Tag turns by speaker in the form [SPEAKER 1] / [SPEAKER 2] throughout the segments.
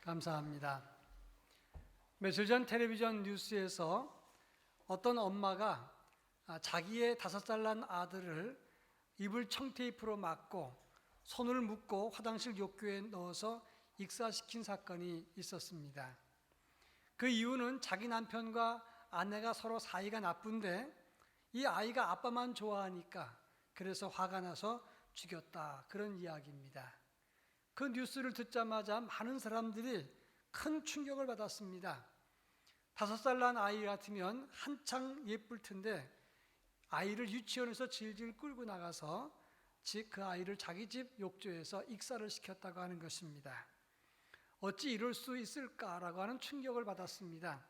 [SPEAKER 1] 감사합니다. 며칠 전 텔레비전 뉴스에서 어떤 엄마가 자기의 5살 난 아들을 입을 청테이프로 막고 손을 묶고 화장실 욕조에 넣어서 익사시킨 사건이 있었습니다. 그 이유는 자기 남편과 아내가 서로 사이가 나쁜데 이 아이가 아빠만 좋아하니까 그래서 화가 나서 죽였다, 그런 이야기입니다. 그 뉴스를 듣자마자 많은 사람들이 큰 충격을 받았습니다. 5살 난 아이 같으면 한창 예쁠 텐데 아이를 유치원에서 질질 끌고 나가서 그 아이를 자기 집 욕조에서 익사를 시켰다고 하는 것입니다. 어찌 이럴 수 있을까라고 하는 충격을 받았습니다.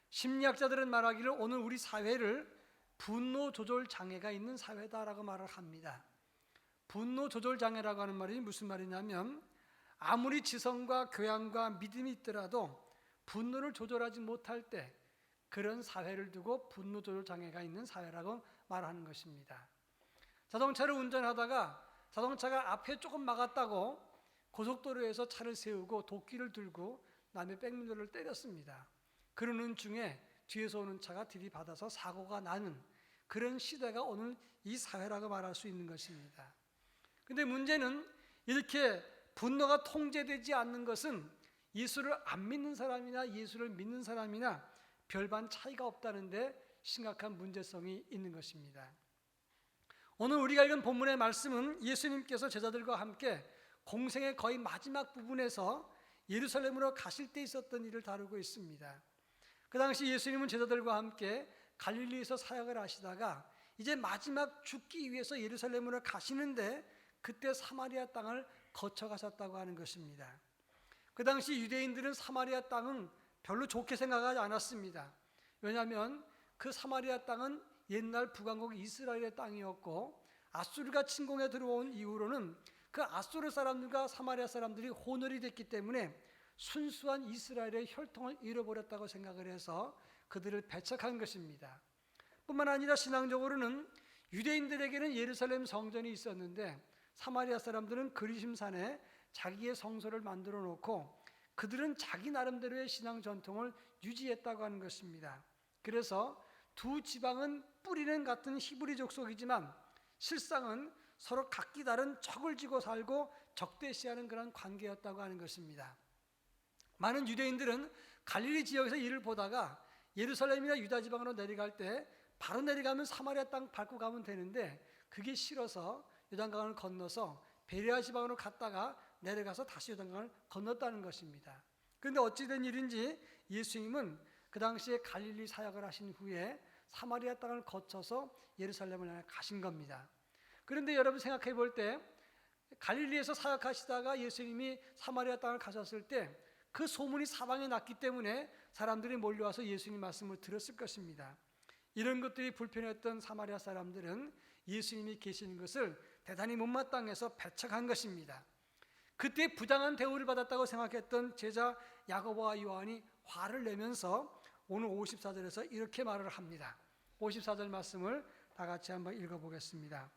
[SPEAKER 1] 심리학자들은 말하기를 오늘 우리 사회를 분노 조절 장애가 있는 사회다라고 말을 합니다. 분노 조절 장애라고 하는 말이 무슨 말이냐면 아무리 지성과 교양과 믿음이 있더라도 분노를 조절하지 못할 때 그런 사회를 두고 분노 조절 장애가 있는 사회라고 말하는 것입니다. 자동차를 운전하다가 자동차가 앞에 조금 막았다고 고속도로에서 차를 세우고 도끼를 들고 남의 백미러를 때렸습니다. 그러는 중에 뒤에서 오는 차가 들이받아서 사고가 나는 그런 시대가 오늘 이 사회라고 말할 수 있는 것입니다. 근데 문제는 이렇게 분노가 통제되지 않는 것은 예수를 안 믿는 사람이나 예수를 믿는 사람이나 별반 차이가 없다는데 심각한 문제성이 있는 것입니다. 오늘 우리가 읽은 본문의 말씀은 예수님께서 제자들과 함께 공생의 거의 마지막 부분에서 예루살렘으로 가실 때 있었던 일을 다루고 있습니다. 그 당시 예수님은 제자들과 함께 갈릴리에서 사역을 하시다가 이제 마지막 죽기 위해서 예루살렘으로 가시는데 그때 사마리아 땅을 거쳐 가셨다고 하는 것입니다. 그 당시 유대인들은 사마리아 땅은 별로 좋게 생각하지 않았습니다. 왜냐하면 그 사마리아 땅은 옛날 북왕국 이스라엘의 땅이었고 아수르가 침공해 들어온 이후로는 그 아수르 사람들과 사마리아 사람들이 혼혈이 됐기 때문에 순수한 이스라엘의 혈통을 잃어버렸다고 생각을 해서 그들을 배척한 것입니다. 뿐만 아니라 신앙적으로는 유대인들에게는 예루살렘 성전이 있었는데 사마리아 사람들은 그리심산에 자기의 성소를 만들어 놓고 그들은 자기 나름대로의 신앙 전통을 유지했다고 하는 것입니다. 그래서 두 지방은 뿌리는 같은 히브리 족속이지만 실상은 서로 각기 다른 적을 지고 살고 적대시하는 그런 관계였다고 하는 것입니다. 많은 유대인들은 갈릴리 지역에서 일을 보다가 예루살렘이나 유다 지방으로 내려갈 때 바로 내려가면 사마리아 땅 밟고 가면 되는데 그게 싫어서 요단강을 건너서 베레아 지방으로 갔다가 내려가서 다시 요단강을 건넜다는 것입니다. 그런데 어찌된 일인지 예수님은 그 당시에 갈릴리 사역을 하신 후에 사마리아 땅을 거쳐서 예루살렘을 향해 가신 겁니다. 그런데 여러분 생각해 볼 때 갈릴리에서 사역하시다가 예수님이 사마리아 땅을 가셨을 때 그 소문이 사방에 났기 때문에 사람들이 몰려와서 예수님 말씀을 들었을 것입니다. 이런 것들이 불편했던 사마리아 사람들은 예수님이 계시는 것을 대단히 못마땅해서 배척한 것입니다. 그때 부당한 대우를 받았다고 생각했던 제자 야고보와 요한이 화를 내면서 오늘 54절에서 이렇게 말을 합니다. 54절 말씀을 다 같이 한번 읽어보겠습니다.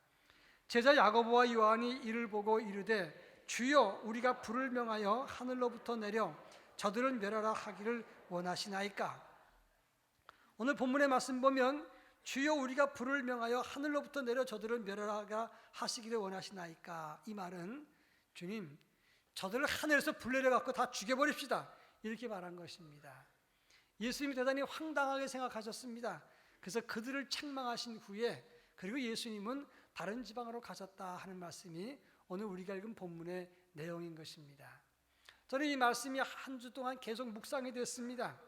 [SPEAKER 1] 제자 야고보와 요한이 이를 보고 이르되 주여 우리가 불을 명하여 하늘로부터 내려 저들을 멸하라 하기를 원하시나이까. 오늘 본문의 말씀 보면 주여 우리가 불을 명하여 하늘로부터 내려 저들을 멸하라 하시기를 원하시나이까. 이 말은 주님 저들을 하늘에서 불 내려갖고 다 죽여버립시다, 이렇게 말한 것입니다. 예수님이 대단히 황당하게 생각하셨습니다. 그래서 그들을 책망하신 후에 그리고 예수님은 다른 지방으로 가셨다 하는 말씀이 오늘 우리가 읽은 본문의 내용인 것입니다. 저는 이 말씀이 한 주 동안 계속 묵상이 됐습니다.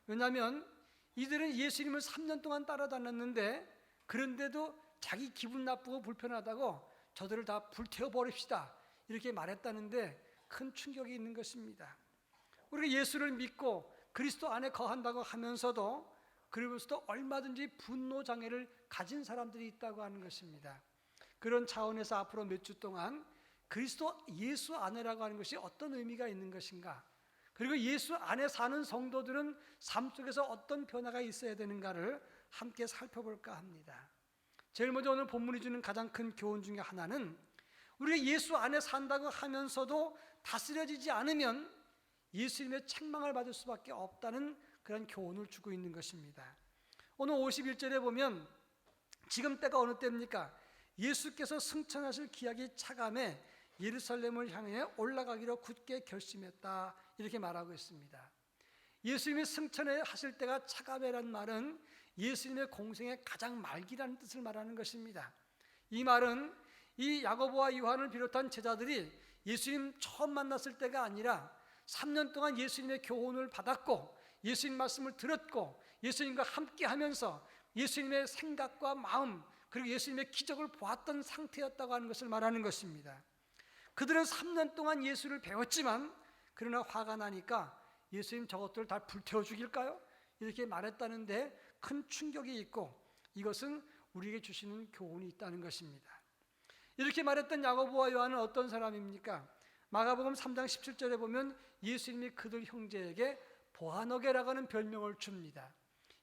[SPEAKER 1] 왜냐하면 이들은 예수님을 3년 동안 따라다녔는데 그런데도 자기 기분 나쁘고 불편하다고 저들을 다 불태워버립시다 이렇게 말했다는데 큰 충격이 있는 것입니다. 우리가 예수를 믿고 그리스도 안에 거한다고 하면서도 그러면서도 얼마든지 분노 장애를 가진 사람들이 있다고 하는 것입니다. 그런 차원에서 앞으로 몇 주 동안 그리스도 예수 안에라고 하는 것이 어떤 의미가 있는 것인가, 그리고 예수 안에 사는 성도들은 삶 속에서 어떤 변화가 있어야 되는가를 함께 살펴볼까 합니다. 제일 먼저 오늘 본문이 주는 가장 큰 교훈 중에 하나는 우리가 예수 안에 산다고 하면서도 다스려지지 않으면 예수님의 책망을 받을 수밖에 없다는 그런 교훈을 주고 있는 것입니다. 오늘 51절에 보면 지금 때가 어느 때입니까? 예수께서 승천하실 기약이 차감해 예루살렘을 향해 올라가기로 굳게 결심했다, 이렇게 말하고 있습니다. 예수님이 승천하실 때가 차감해라는 말은 예수님의 공생의 가장 말기라는 뜻을 말하는 것입니다. 이 말은 이 야고보와 요한을 비롯한 제자들이 예수님 처음 만났을 때가 아니라 3년 동안 예수님의 교훈을 받았고 예수님 말씀을 들었고 예수님과 함께 하면서 예수님의 생각과 마음 그리고 예수님의 기적을 보았던 상태였다고 하는 것을 말하는 것입니다. 그들은 3년 동안 예수를 배웠지만 그러나 화가 나니까 예수님 저것들을 다 불태워 죽일까요? 이렇게 말했다는데 큰 충격이 있고 이것은 우리에게 주시는 교훈이 있다는 것입니다. 이렇게 말했던 야고보와 요한은 어떤 사람입니까? 마가복음 3장 17절에 보면 예수님이 그들 형제에게 보아너게라고 하는 별명을 줍니다.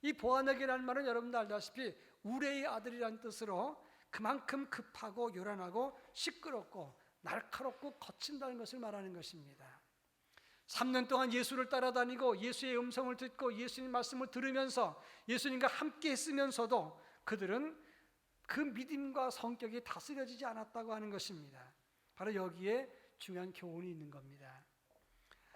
[SPEAKER 1] 이 보아너게라는 말은 여러분도 알다시피 우레의 아들이라는 뜻으로 그만큼 급하고 요란하고 시끄럽고 날카롭고 거친다는 것을 말하는 것입니다. 3년 동안 예수를 따라다니고 예수의 음성을 듣고 예수님 말씀을 들으면서 예수님과 함께 했으면서도 그들은 그 믿음과 성격이 다스려지지 않았다고 하는 것입니다. 바로 여기에 중요한 교훈이 있는 겁니다.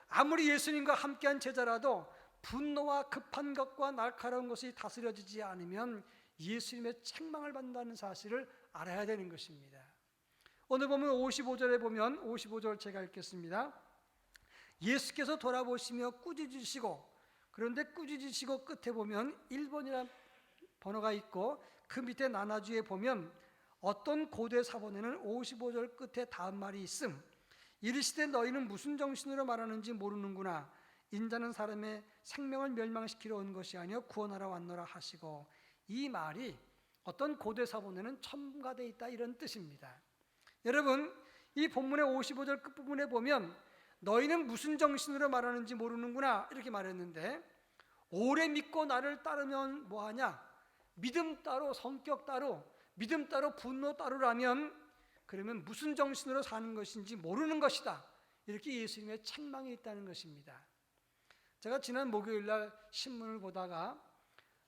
[SPEAKER 1] 아무리 예수님과 함께한 제자라도 분노와 급한 것과 날카로운 것이 다스려지지 않으면 예수님의 책망을 받는다는 사실을 알아야 되는 것입니다. 오늘 보면 55절에 보면 55절 제가 읽겠습니다. 예수께서 돌아보시며 꾸짖으시고, 그런데 꾸짖으시고 끝에 보면 1번이라는 번호가 있고 그 밑에 나나주에 보면 어떤 고대 사본에는 55절 끝에 다음 말이 있음. 이르시되 너희는 무슨 정신으로 말하는지 모르는구나. 인자는 사람의 생명을 멸망시키러 온 것이 아니요 구원하러 왔노라 하시고, 이 말이 어떤 고대 사본에는 첨가되어 있다, 이런 뜻입니다. 여러분, 이 본문의 55절 끝부분에 보면 너희는 무슨 정신으로 말하는지 모르는구나 이렇게 말했는데, 오래 믿고 나를 따르면 뭐하냐? 믿음 따로 성격 따로 믿음 따로 분노 따로라면 그러면 무슨 정신으로 사는 것인지 모르는 것이다, 이렇게 예수님의 책망이 있다는 것입니다. 제가 지난 목요일날 신문을 보다가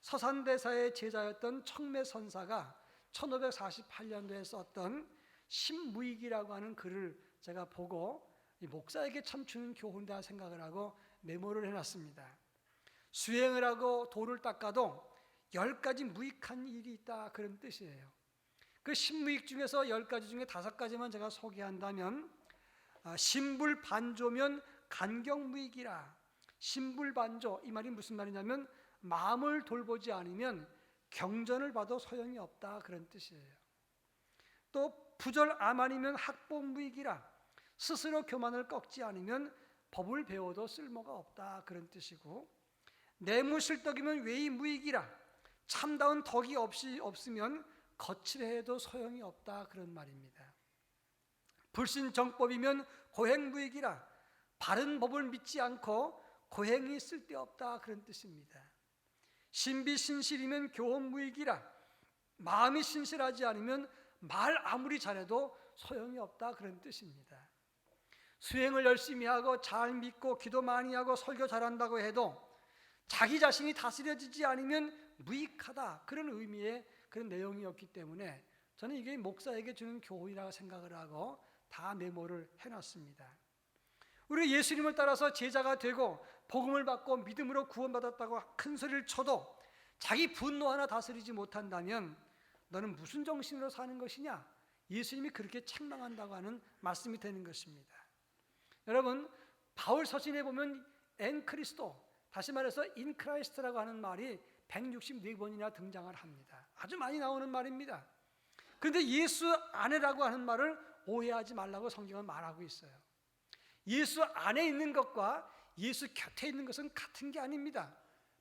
[SPEAKER 1] 서산대사의 제자였던 청매선사가 1548년도에 썼던 신무익이라고 하는 글을 제가 보고 목사에게 참 주는 교훈이다 생각을 하고 메모를 해놨습니다. 수행을 하고 돌을 닦아도 10가지 무익한 일이 있다, 그런 뜻이에요. 그 신무익 중에서 10가지 중에 5가지만 제가 소개한다면, 신불반조면 간경무익이라. 신불반조, 이 말이 무슨 말이냐면 마음을 돌보지 않으면 경전을 봐도 소용이 없다, 그런 뜻이에요. 또 부절아만이면 학법무익이라. 스스로 교만을 꺾지 않으면 법을 배워도 쓸모가 없다, 그런 뜻이고, 내무실덕이면 외의무익이라. 참다운 덕이 없으면 거칠해도 소용이 없다, 그런 말입니다. 불신정법이면 고행무익이라. 바른 법을 믿지 않고 고행이 쓸데없다, 그런 뜻입니다. 신비신실이면 교훈무익이라. 마음이 신실하지 않으면 말 아무리 잘해도 소용이 없다, 그런 뜻입니다. 수행을 열심히 하고 잘 믿고 기도 많이 하고 설교 잘한다고 해도 자기 자신이 다스려지지 않으면 무익하다, 그런 의미의 그런 내용이었기 때문에 저는 이게 목사에게 주는 교훈이라고 생각을 하고 다 메모를 해놨습니다. 우리 예수님을 따라서 제자가 되고 복음을 받고 믿음으로 구원받았다고 큰 소리를 쳐도 자기 분노 하나 다스리지 못한다면 너는 무슨 정신으로 사는 것이냐? 예수님이 그렇게 책망한다고 하는 말씀이 되는 것입니다. 여러분, 바울 서신에 보면 엔크리스토, 다시 말해서 인크라이스트라고 하는 말이 164번이나 등장을 합니다. 아주 많이 나오는 말입니다. 그런데 예수 안에라고 하는 말을 오해하지 말라고 성경은 말하고 있어요. 예수 안에 있는 것과 예수 곁에 있는 것은 같은 게 아닙니다.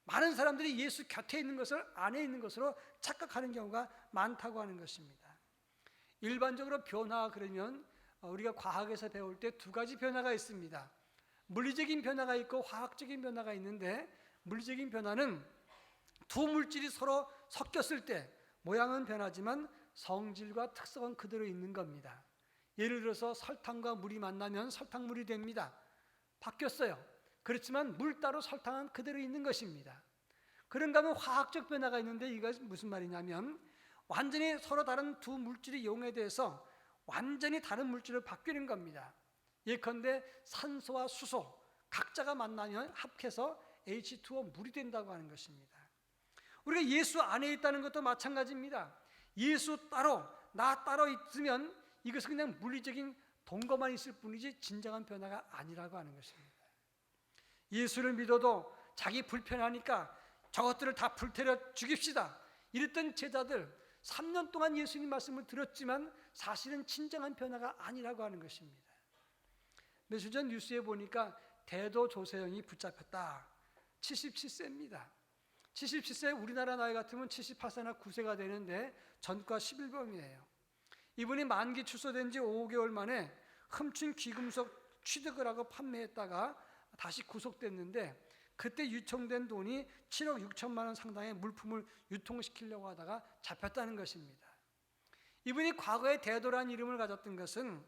[SPEAKER 1] 많은 사람들이 예수 곁에 있는 것을 안에 있는 것으로 착각하는 경우가 많다고 하는 것입니다. 일반적으로 변화, 그러면 우리가 과학에서 배울 때 2가지 변화가 있습니다. 물리적인 변화가 있고 화학적인 변화가 있는데, 물리적인 변화는 두 물질이 서로 섞였을 때 모양은 변하지만 성질과 특성은 그대로 있는 겁니다. 예를 들어서 설탕과 물이 만나면 설탕물이 됩니다. 바뀌었어요. 그렇지만 물 따로 설탕은 그대로 있는 것입니다. 그런가 하면 화학적 변화가 있는데 이거 무슨 말이냐면 완전히 서로 다른 두 물질이 용해돼서 완전히 다른 물질로 바뀌는 겁니다. 예컨대 산소와 수소 각자가 만나면 합해서 H2O 물이 된다고 하는 것입니다. 우리가 예수 안에 있다는 것도 마찬가지입니다. 예수 따로 나 따로 있으면 이것은 그냥 물리적인 동거만 있을 뿐이지 진정한 변화가 아니라고 하는 것입니다. 예수를 믿어도 자기 불편하니까 저것들을 다 불태워 죽입시다 이랬던 제자들 3년 동안 예수님 말씀을 들었지만 사실은 진정한 변화가 아니라고 하는 것입니다. 며칠 전 뉴스에 보니까 대도 조세영이 붙잡혔다. 77세입니다. 77세 우리나라 나이 같으면 78세나 9세가 되는데 전과 11범이에요. 이분이 만기 출소된 지 5개월 만에 훔친 귀금속 취득을 하고 판매했다가 다시 구속됐는데 그때 유통된 돈이 7억 6천만 원 상당의 물품을 유통시키려고 하다가 잡혔다는 것입니다. 이분이 과거에 대도라는 이름을 가졌던 것은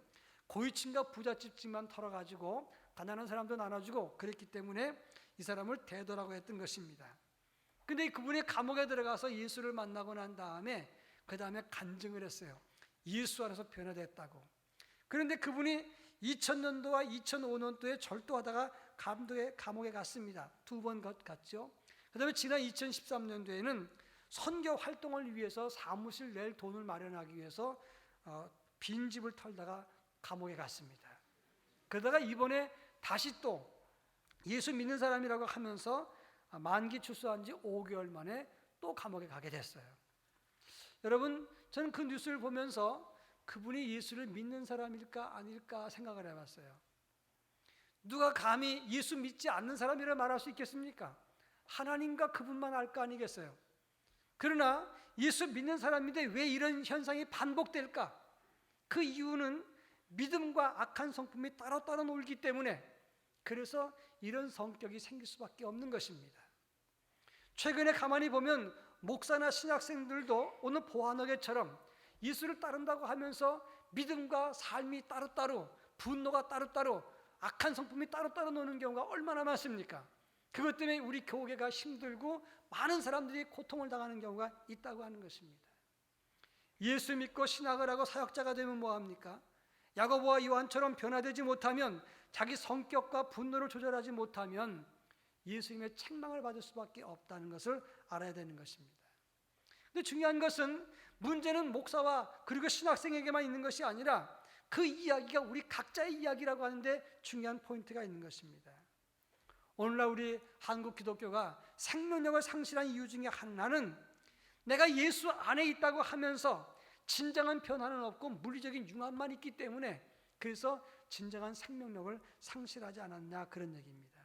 [SPEAKER 1] 고위층과 부잣집만 털어가지고 가난한 사람도 나눠주고 그랬기 때문에 이 사람을 대도라고 했던 것입니다. 근데 그분이 감옥에 들어가서 예수를 만나고 난 다음에 그 다음에 간증을 했어요. 예수 안에서 변화됐다고. 그런데 그분이 2000년도와 2005년도에 절도하다가 감옥에 갔습니다. 2번 갔죠. 그 다음에 지난 2013년도에는 선교 활동을 위해서 사무실 낼 돈을 마련하기 위해서 빈집을 털다가 감옥에 갔습니다. 그러다가 이번에 다시 또 예수 믿는 사람이라고 하면서 만기 출소한 지 5개월 만에 또 감옥에 가게 됐어요. 여러분, 저는 그 뉴스를 보면서 그분이 예수를 믿는 사람일까 아닐까 생각을 해봤어요. 누가 감히 예수 믿지 않는 사람이라 말할 수 있겠습니까? 하나님과 그분만 알 거 아니겠어요? 그러나 예수 믿는 사람인데 왜 이런 현상이 반복될까? 그 이유는 믿음과 악한 성품이 따로따로 놀기 때문에 그래서 이런 성격이 생길 수밖에 없는 것입니다. 최근에 가만히 보면 목사나 신학생들도 오늘 보아너게처럼 예수를 따른다고 하면서 믿음과 삶이 따로따로 분노가 따로따로 악한 성품이 따로따로 노는 경우가 얼마나 많습니까? 그것 때문에 우리 교회가 힘들고 많은 사람들이 고통을 당하는 경우가 있다고 하는 것입니다. 예수 믿고 신학을 하고 사역자가 되면 뭐합니까? 야고보와 요한처럼 변화되지 못하면 자기 성격과 분노를 조절하지 못하면 예수님의 책망을 받을 수밖에 없다는 것을 알아야 되는 것입니다. 근데 중요한 것은 문제는 목사와 그리고 신학생에게만 있는 것이 아니라 그 이야기가 우리 각자의 이야기라고 하는데 중요한 포인트가 있는 것입니다. 오늘날 우리 한국 기독교가 생명력을 상실한 이유 중에 하나는 내가 예수 안에 있다고 하면서 진정한 변화는 없고 물리적인 융합만 있기 때문에 그래서 진정한 생명력을 상실하지 않았냐 그런 얘기입니다.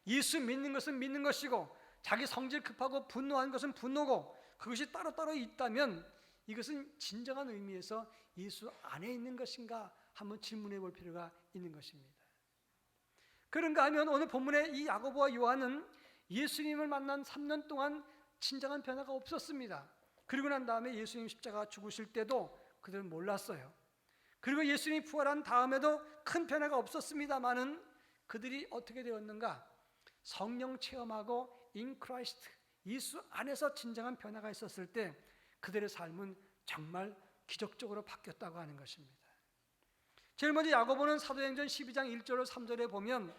[SPEAKER 1] 예수 믿는 것은 믿는 것이고 자기 성질 급하고 분노한 것은 분노고 그것이 따로따로 있다면 이것은 진정한 의미에서 예수 안에 있는 것인가 한번 질문해 볼 필요가 있는 것입니다. 그런가 하면 오늘 본문의 이 야고보와 요한은 예수님을 만난 3년 동안 진정한 변화가 없었습니다. 그리고 난 다음에 예수님 십자가 죽으실 때도 그들은 몰랐어요. 그리고 예수님이 부활한 다음에도 큰 변화가 없었습니다마는 그들이 어떻게 되었는가? 성령 체험하고 in Christ, 예수 안에서 진정한 변화가 있었을 때 그들의 삶은 정말 기적적으로 바뀌었다고 하는 것입니다. 제일 먼저 야고보는 사도행전 12장 1절로 3절에 보면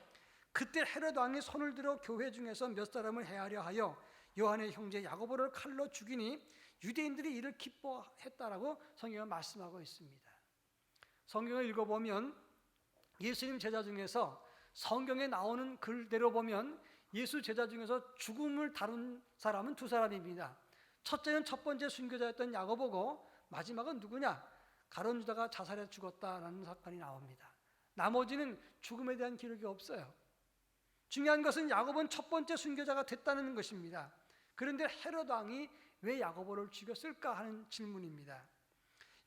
[SPEAKER 1] 그때 헤롯 왕이 손을 들어 교회 중에서 몇 사람을 해하려 하여 요한의 형제 야고보를 칼로 죽이니 유대인들이 이를 기뻐했다라고 성경은 말씀하고 있습니다. 성경을 읽어보면 예수님 제자 중에서 성경에 나오는 글대로 보면 예수 제자 중에서 죽음을 다룬 사람은 두 사람입니다. 첫째는 첫 번째 순교자였던 야고보고 마지막은 누구냐? 가룟 유다가 자살해 죽었다라는 사건이 나옵니다. 나머지는 죽음에 대한 기록이 없어요. 중요한 것은 야고보는 첫 번째 순교자가 됐다는 것입니다. 그런데 헤롯 왕이 왜 야고보를 죽였을까 하는 질문입니다.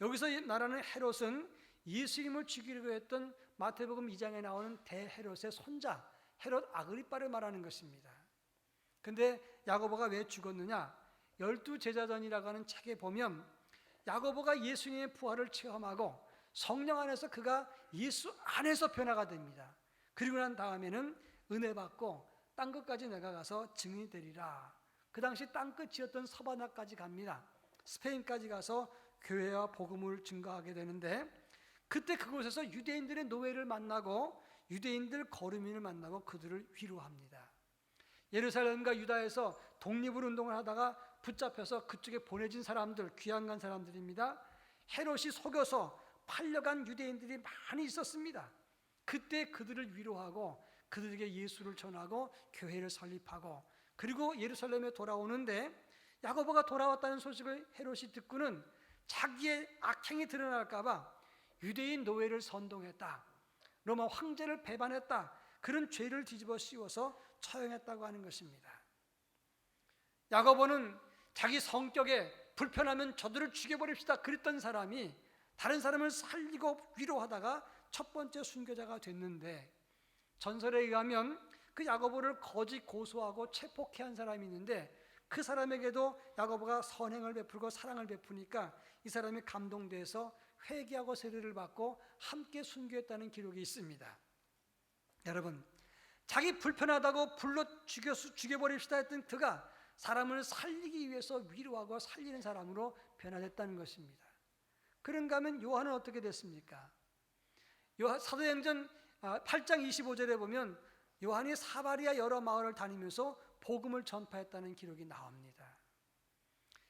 [SPEAKER 1] 여기서 말하는 헤롯은 예수님을 죽이려고 했던 마태복음 2장에 나오는 대헤롯의 손자 헤롯 아그리빠를 말하는 것입니다. 그런데 야고보가 왜 죽었느냐? 12제자전이라고 하는 책에 보면 야고보가 예수님의 부활을 체험하고 성령 안에서 그가 예수 안에서 변화가 됩니다. 그리고 난 다음에는 은혜 받고 땅 끝까지 내가 가서 증인이 되리라. 그 당시 땅 끝이었던 서바나까지 갑니다. 스페인까지 가서 교회와 복음을 증거하게 되는데, 그때 그곳에서 유대인들의 노예를 만나고 유대인들 거류민을 만나고 그들을 위로합니다. 예루살렘과 유다에서 독립을 운동을 하다가 붙잡혀서 그쪽에 보내진 사람들, 귀양간 사람들입니다. 헤롯이 속여서 팔려간 유대인들이 많이 있었습니다. 그때 그들을 위로하고 그들에게 예수를 전하고 교회를 설립하고, 그리고 예루살렘에 돌아오는데 야고보가 돌아왔다는 소식을 헤롯이 듣고는 자기의 악행이 드러날까 봐 유대인 노예를 선동했다, 로마 황제를 배반했다, 그런 죄를 뒤집어 씌워서 처형했다고 하는 것입니다. 야고보는 자기 성격에 불편하면 저들을 죽여버립시다 그랬던 사람이 다른 사람을 살리고 위로하다가 첫 번째 순교자가 됐는데, 전설에 의하면 그 야고보를 거짓 고소하고 체포케 한 사람이 있는데, 그 사람에게도 야고보가 선행을 베풀고 사랑을 베푸니까 이 사람이 감동돼서 회개하고 세례를 받고 함께 순교했다는 기록이 있습니다. 여러분, 자기 불편하다고 불러 죽여버립시다 했던 그가 사람을 살리기 위해서 위로하고 살리는 사람으로 변화됐다는 것입니다. 그런가 하면 요한은 어떻게 됐습니까? 사도행전 8장 25절에 보면 요한이 사마리아 여러 마을을 다니면서 복음을 전파했다는 기록이 나옵니다.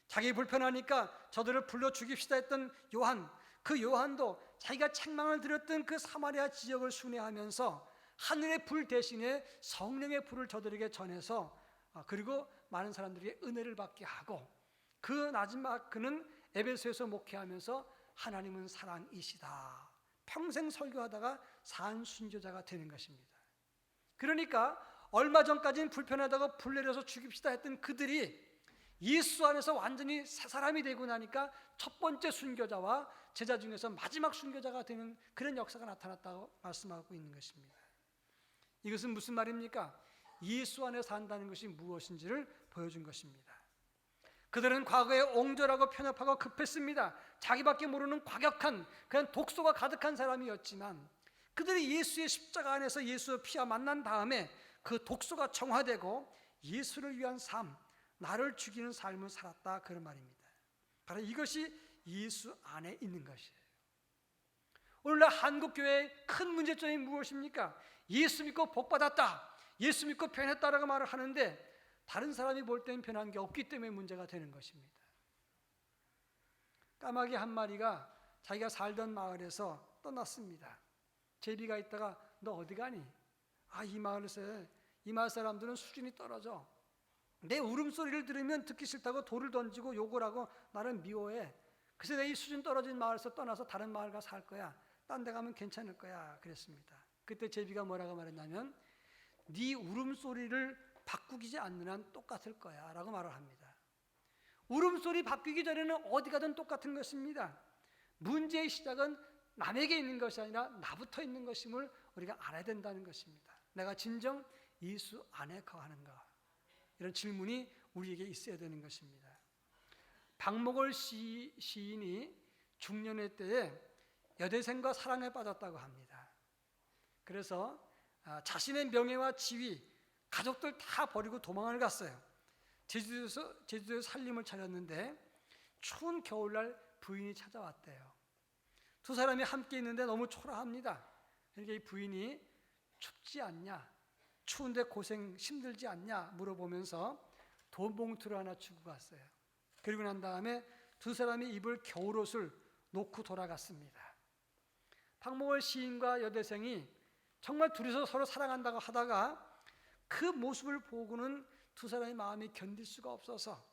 [SPEAKER 1] 자기 불편하니까 저들을 불러 죽입시다 했던 요한, 그 요한도 자기가 책망을 들었던 그 사마리아 지역을 순회하면서 하늘의 불 대신에 성령의 불을 저들에게 전해서 그리고 많은 사람들이 은혜를 받게 하고, 그 마지막 그는 에베소에서 목회하면서 하나님은 사랑이시다 평생 설교하다가 산 순교자가 되는 것입니다. 그러니까 얼마 전까지는 불편하다고 불 내려서 죽입시다 했던 그들이 예수 안에서 완전히 새 사람이 되고 나니까 첫 번째 순교자와 제자 중에서 마지막 순교자가 되는 그런 역사가 나타났다고 말씀하고 있는 것입니다. 이것은 무슨 말입니까? 예수 안에 산다는 것이 무엇인지를 보여준 것입니다. 그들은 과거에 옹졸하고 편협하고 급했습니다. 자기밖에 모르는 과격한 그냥 독소가 가득한 사람이었지만, 그들이 예수의 십자가 안에서 예수의 피와 만난 다음에 그 독소가 정화되고 예수를 위한 삶, 나를 죽이는 삶을 살았다, 그런 말입니다. 바로 이것이 예수 안에 있는 것이에요. 오늘날 한국교회의 큰 문제점이 무엇입니까? 예수 믿고 복받았다, 예수 믿고 변했다라고 말을 하는데 다른 사람이 볼 때는 변한 게 없기 때문에 문제가 되는 것입니다. 까마귀 한 마리가 자기가 살던 마을에서 떠났습니다. 제비가 있다가 너 어디 가니? 이 마을 사람들은 수준이 떨어져. 내 울음소리를 들으면 듣기 싫다고 돌을 던지고 욕을 하고 나를 미워해. 그래서 내 이 수준 떨어진 마을에서 떠나서 다른 마을 가서 살 거야. 딴 데 가면 괜찮을 거야 그랬습니다. 그때 제비가 뭐라고 말했냐면, 네 울음소리를 바꾸지 않는 한 똑같을 거야 라고 말을 합니다. 울음소리 바뀌기 전에는 어디 가든 똑같은 것입니다. 문제의 시작은 남에게 있는 것이 아니라 나부터 있는 것임을 우리가 알아야 된다는 것입니다. 내가 진정 예수 안에 거하는가, 이런 질문이 우리에게 있어야 되는 것입니다. 박목월 시인이 중년의 때에 여대생과 사랑에 빠졌다고 합니다. 그래서 자신의 명예와 지위, 가족들 다 버리고 도망을 갔어요. 제주도에서 살림을 차렸는데 추운 겨울날 부인이 찾아왔대요. 두 사람이 함께 있는데 너무 초라합니다. 그러니까 이 부인이 춥지 않냐, 추운데 고생 힘들지 않냐 물어보면서 돈 봉투를 하나 주고 갔어요. 그리고 난 다음에 두 사람이 입을 겨울옷을 놓고 돌아갔습니다. 박목월 시인과 여대생이 정말 둘이서 서로 사랑한다고 하다가 그 모습을 보고는 두 사람의 마음이 견딜 수가 없어서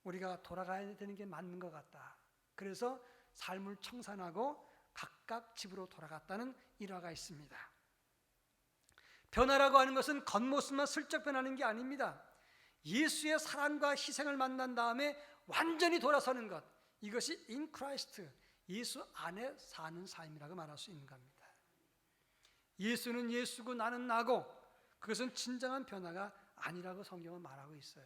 [SPEAKER 1] 우리가 돌아가야 되는 게 맞는 것 같다. 그래서 삶을 청산하고 각각 집으로 돌아갔다는 일화가 있습니다. 변화라고 하는 것은 겉모습만 슬쩍 변하는 게 아닙니다. 예수의 사랑과 희생을 만난 다음에 완전히 돌아서는 것, 이것이 in Christ, 예수 안에 사는 삶이라고 말할 수 있는 겁니다. 예수는 예수고 나는 나고, 그것은 진정한 변화가 아니라고 성경은 말하고 있어요.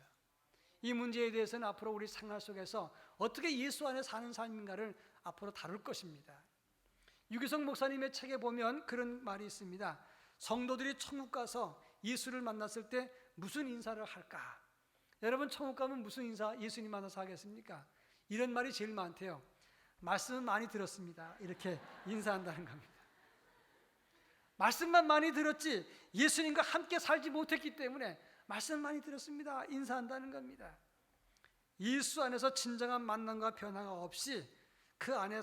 [SPEAKER 1] 이 문제에 대해서는 앞으로 우리 생활 속에서 어떻게 예수 안에 사는 삶인가를 앞으로 다룰 것입니다. 유기성 목사님의 책에 보면 그런 말이 있습니다. 성도들이 천국 가서 예수를 만났을 때 무슨 인사를 할까? 여러분, 천국 가면 무슨 인사 예수님 만나서 하겠습니까? 이런 말이 제일 많대요. 말씀은 많이 들었습니다. 이렇게 인사한다는 겁니다. 말씀만 많이 들었지 예수님과 함께 살지 못했기 때문에 말씀 많이 들었습니다. 인사한다는 겁니다. 예수 안에서 진정한 만남과 변화가 없이 그 안에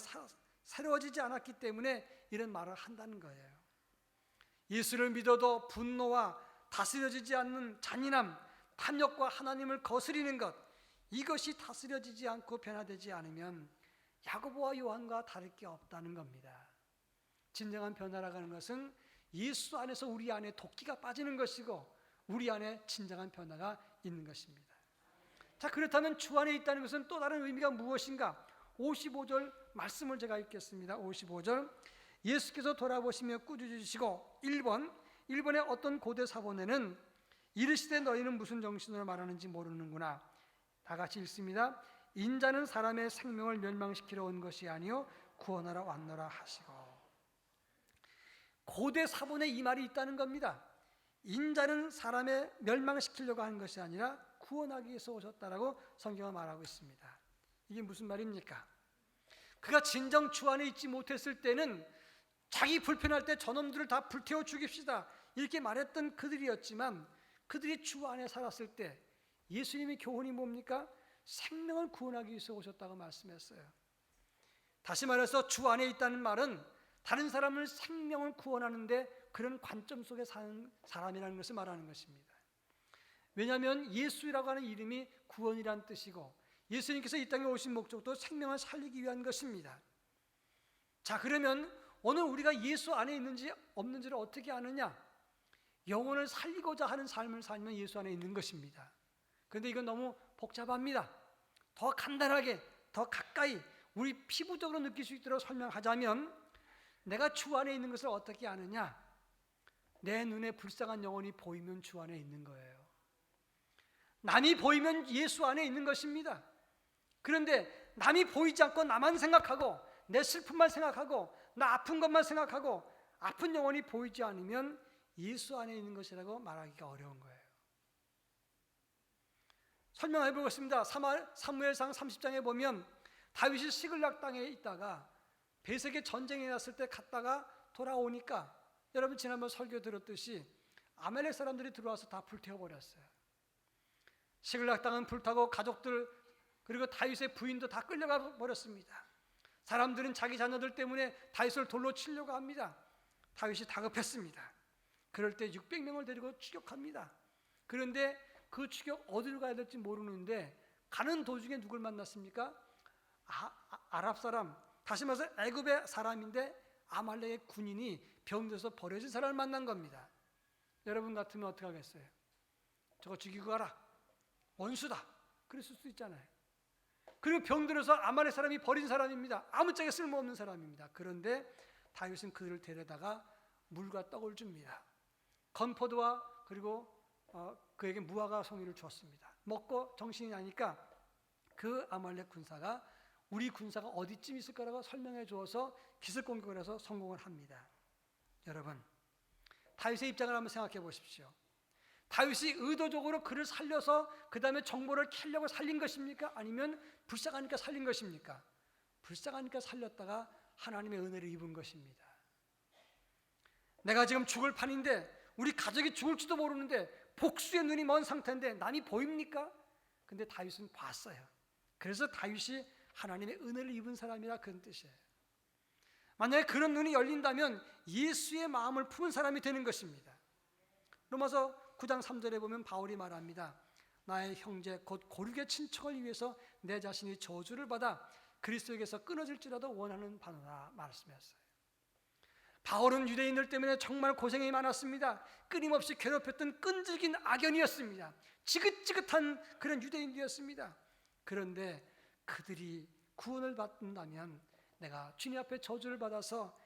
[SPEAKER 1] 새로워지지 않았기 때문에 이런 말을 한다는 거예요. 예수를 믿어도 분노와 다스려지지 않는 잔인함, 탐욕과 하나님을 거스리는 것, 이것이 다스려지지 않고 변화되지 않으면 야고보와 요한과 다를 게 없다는 겁니다. 진정한 변화라고 하는 것은 예수 안에서 우리 안에 도끼가 빠지는 것이고 우리 안에 진정한 변화가 있는 것입니다. 자, 그렇다면 주 안에 있다는 것은 또 다른 의미가 무엇인가? 55절 말씀을 제가 읽겠습니다. 55절, 예수께서 돌아보시며 꾸짖으시고 1번의 어떤 고대 사본에는 이르시되 너희는 무슨 정신으로 말하는지 모르는구나. 다 같이 읽습니다. 인자는 사람의 생명을 멸망시키러 온 것이 아니요 구원하러 왔노라 하시고. 고대 사본에 이 말이 있다는 겁니다. 인자는 사람의 멸망시키려고 하는 것이 아니라 구원하기 위해서 오셨다라고 성경은 말하고 있습니다. 이게 무슨 말입니까? 그가 진정 주 안에 있지 못했을 때는 자기 불편할 때 저놈들을 다 불태워 죽입시다 이렇게 말했던 그들이었지만, 그들이 주 안에 살았을 때 예수님의 교훈이 뭡니까? 생명을 구원하기 위해서 오셨다고 말씀했어요. 다시 말해서 주 안에 있다는 말은 다른 사람을 생명을 구원하는데 그런 관점 속에 사는 사람이라는 것을 말하는 것입니다. 왜냐하면 예수라고 하는 이름이 구원이란 뜻이고 예수님께서 이 땅에 오신 목적도 생명을 살리기 위한 것입니다. 자, 그러면 오늘 우리가 예수 안에 있는지 없는지를 어떻게 아느냐? 영혼을 살리고자 하는 삶을 살면 예수 안에 있는 것입니다. 그런데 이건 너무 복잡합니다. 더 간단하게, 더 가까이 우리 피부적으로 느낄 수 있도록 설명하자면, 내가 주 안에 있는 것을 어떻게 아느냐? 내 눈에 불쌍한 영혼이 보이면 주 안에 있는 거예요. 남이 보이면 예수 안에 있는 것입니다. 그런데 남이 보이지 않고 나만 생각하고 내 슬픔만 생각하고 나 아픈 것만 생각하고 아픈 영혼이 보이지 않으면 예수 안에 있는 것이라고 말하기가 어려운 거예요. 설명해 보겠습니다. 사무엘상 30장에 보면 다윗이 시글락 땅에 있다가 베색의 전쟁이 났을 때 갔다가 돌아오니까 여러분 지난번 설교 들었듯이 아말렉 사람들이 들어와서 다 불태워버렸어요. 시글락 땅은 불타고 가족들 그리고 다윗의 부인도 다 끌려가 버렸습니다. 사람들은 자기 자녀들 때문에 다윗을 돌로 치려고 합니다. 다윗이 다급했습니다. 그럴 때 600명을 데리고 추격합니다. 그런데 그 추격 어디로 가야 될지 모르는데 가는 도중에 누굴 만났습니까? 아랍 사람, 다시 말해서 애굽의 사람인데 아말렉의 군인이 병들어서 버려진 사람을 만난 겁니다. 여러분 같으면 어떻게 하겠어요? 저거 죽이고 가라, 원수다, 그랬을 수 있잖아요. 그리고 병들어서 아말렉 사람이 버린 사람입니다. 아무짝에 쓸모없는 사람입니다. 그런데 다윗은 그를 데려다가 물과 떡을 줍니다. 건포도와 그리고 그에게 무화과 송이를 주었습니다. 먹고 정신이 나니까 그 아말렉 군사가 우리 군사가 어디쯤 있을 거라고 설명해 주어서 기습 공격을 해서 성공을 합니다. 여러분, 다윗의 입장을 한번 생각해 보십시오. 다윗이 의도적으로 그를 살려서 그 다음에 정보를 캐려고 살린 것입니까? 아니면 불쌍하니까 살린 것입니까? 불쌍하니까 살렸다가 하나님의 은혜를 입은 것입니다. 내가 지금 죽을 판인데 우리 가족이 죽을지도 모르는데 복수의 눈이 먼 상태인데 남이 보입니까? 근데 다윗은 봤어요. 그래서 다윗이 하나님의 은혜를 입은 사람이라 그런 뜻이에요. 만약에 그런 눈이 열린다면 예수의 마음을 품은 사람이 되는 것입니다. 로마서 9장 3절에 보면 바울이 말합니다. 나의 형제 곧 고륙의 친척을 위해서 내 자신이 저주를 받아 그리스도에게서 끊어질지라도 원하는 바노라 말씀했어요. 바울은 유대인들 때문에 정말 고생이 많았습니다. 끊임없이 괴롭혔던 끈질긴 악연이었습니다. 지긋지긋한 그런 유대인이었습니다. 그런데 그들이 구원을 받는다면 내가 주님 앞에 저주를 받아서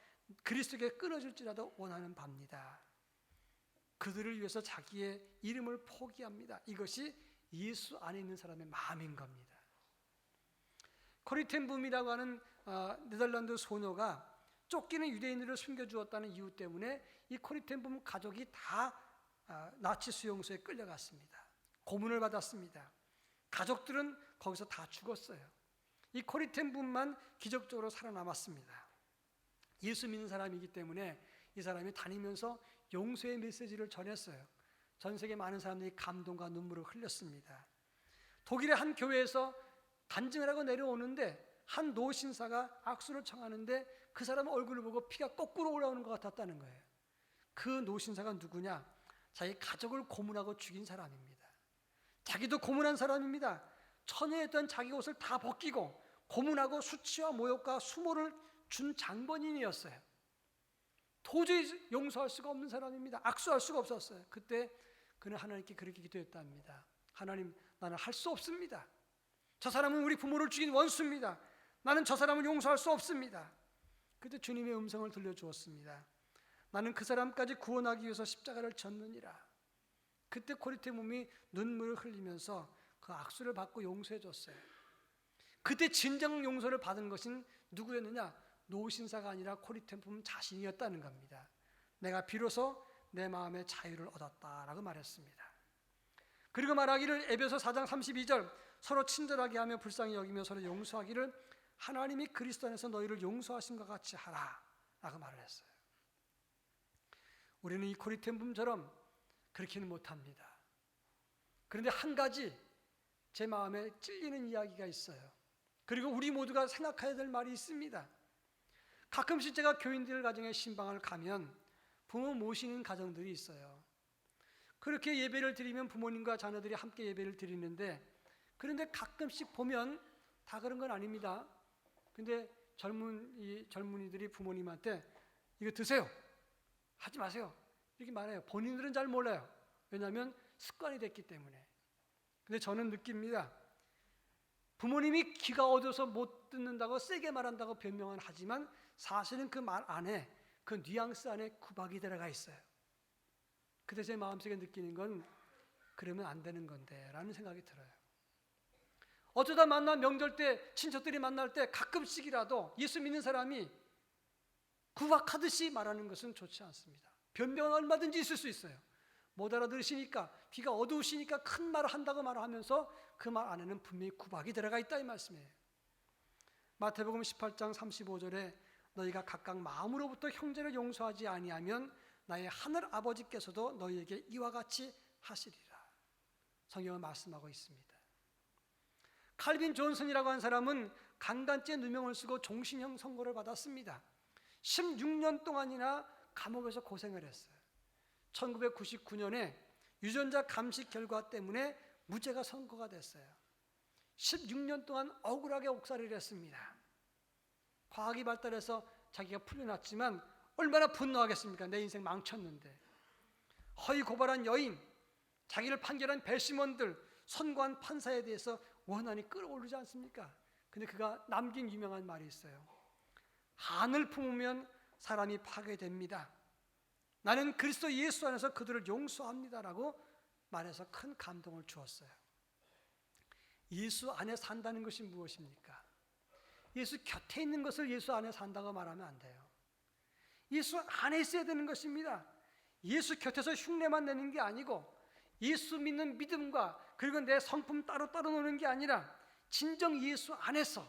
[SPEAKER 1] 그리스도에게 끊어질지라도 원하는 바입니다. 그들을 위해서 자기의 이름을 포기합니다. 이것이 예수 안에 있는 사람의 마음인 겁니다. 코리 텐 붐이라고 하는 네덜란드 소녀가 쫓기는 유대인들을 숨겨주었다는 이유 때문에 이 코리텐붐 가족이 다 나치 수용소에 끌려갔습니다. 고문을 받았습니다. 가족들은 거기서 다 죽었어요. 이 코리텐붐만 기적적으로 살아남았습니다. 예수 믿는 사람이기 때문에 이 사람이 다니면서 용서의 메시지를 전했어요. 전 세계 많은 사람들이 감동과 눈물을 흘렸습니다. 독일의 한 교회에서 간증을 하고 내려오는데 한 노신사가 악수를 청하는데 그 사람 얼굴을 보고 피가 거꾸로 올라오는 것 같았다는 거예요. 그 노신사가 누구냐? 자기 가족을 고문하고 죽인 사람입니다. 자기도 고문한 사람입니다. 처녀였던 자기 옷을 다 벗기고 고문하고 수치와 모욕과 수모를 준 장본인이었어요. 도저히 용서할 수가 없는 사람입니다. 악수할 수가 없었어요. 그때 그는 하나님께 그렇게 기도했답니다. 하나님, 나는 할 수 없습니다. 저 사람은 우리 부모를 죽인 원수입니다. 나는 저 사람을 용서할 수 없습니다. 그때 주님의 음성을 들려주었습니다. 나는 그 사람까지 구원하기 위해서 십자가를 졌느니라. 그때 코리텐붐이 눈물을 흘리면서 그 악수를 받고 용서해 줬어요. 그때 진정 용서를 받은 것은 누구였느냐? 노신사가 아니라 코리텐붐 자신이었다는 겁니다. 내가 비로소 내 마음의 자유를 얻었다라고 말했습니다. 그리고 말하기를 에베소 4장 32절 서로 친절하게 하며 불쌍히 여기며 서로 용서하기를 하나님이 그리스도 안에서 너희를 용서하신 것 같이 하라 라고 말을 했어요. 우리는 이 코리텐붐처럼 그렇게는 못합니다. 그런데 한 가지 제 마음에 찔리는 이야기가 있어요. 그리고 우리 모두가 생각해야 될 말이 있습니다. 가끔씩 제가 교인들 가정에 신방을 가면 부모 모시는 가정들이 있어요. 그렇게 예배를 드리면 부모님과 자녀들이 함께 예배를 드리는데, 그런데 가끔씩 보면 다 그런 건 아닙니다. 근데 젊은이들이 부모님한테 이거 드세요, 하지 마세요 이렇게 말해요. 본인들은 잘 몰라요. 왜냐하면 습관이 됐기 때문에. 근데 저는 느낍니다. 부모님이 귀가 어두워서 못 듣는다고 세게 말한다고 변명은 하지만 사실은 그 말 안에, 그 뉘앙스 안에 구박이 들어가 있어요. 그때 제 마음속에 느끼는 건 그러면 안 되는 건데 라는 생각이 들어요. 어쩌다 만나 명절 때 친척들이 만날 때 가끔씩이라도 예수 믿는 사람이 구박하듯이 말하는 것은 좋지 않습니다. 변명은 얼마든지 있을 수 있어요. 못 알아들으시니까, 귀가 어두우시니까 큰 말을 한다고 말하면서 그 말 안에는 분명히 구박이 들어가 있다 이 말씀이에요. 마태복음 18장 35절에 너희가 각각 마음으로부터 형제를 용서하지 아니하면 나의 하늘 아버지께서도 너희에게 이와 같이 하시리라. 성경은 말씀하고 있습니다. 칼빈 존슨이라고 하는 사람은 강간죄 누명을 쓰고 종신형 선고를 받았습니다. 16년 동안이나 감옥에서 고생을 했어요. 1999년에 유전자 감식 결과 때문에 무죄가 선고가 됐어요. 16년 동안 억울하게 옥살이를 했습니다. 과학이 발달해서 자기가 풀려났지만 얼마나 분노하겠습니까? 내 인생 망쳤는데. 허위 고발한 여인, 자기를 판결한 배심원들, 선고한 판사에 대해서 원한이 끌어오르지 않습니까? 근데 그가 남긴 유명한 말이 있어요. 한을 품으면 사람이 파괴됩니다. 나는 그리스도 예수 안에서 그들을 용서합니다라고 말해서 큰 감동을 주었어요. 예수 안에 산다는 것이 무엇입니까? 예수 곁에 있는 것을 예수 안에 산다고 말하면 안 돼요. 예수 안에 있어야 되는 것입니다. 예수 곁에서 흉내만 내는 게 아니고, 예수 믿는 믿음과 그리고 내 성품 따로 노는 게 아니라 진정 예수 안에서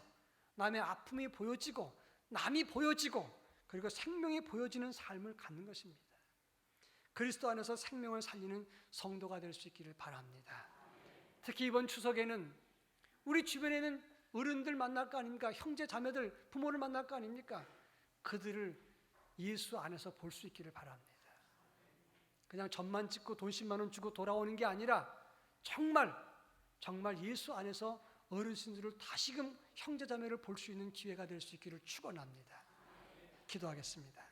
[SPEAKER 1] 남의 아픔이 보여지고 남이 보여지고 그리고 생명이 보여지는 삶을 갖는 것입니다. 그리스도 안에서 생명을 살리는 성도가 될 수 있기를 바랍니다. 특히 이번 추석에는 우리 주변에는 어른들 만날 거 아닙니까? 형제 자매들, 부모를 만날 거 아닙니까? 그들을 예수 안에서 볼 수 있기를 바랍니다. 그냥 점만 찍고 돈 10만 원 주고 돌아오는 게 아니라 정말 예수 안에서 어르신들을 다시금 형제 자매를 볼 수 있는 기회가 될 수 있기를 축원합니다. 기도하겠습니다.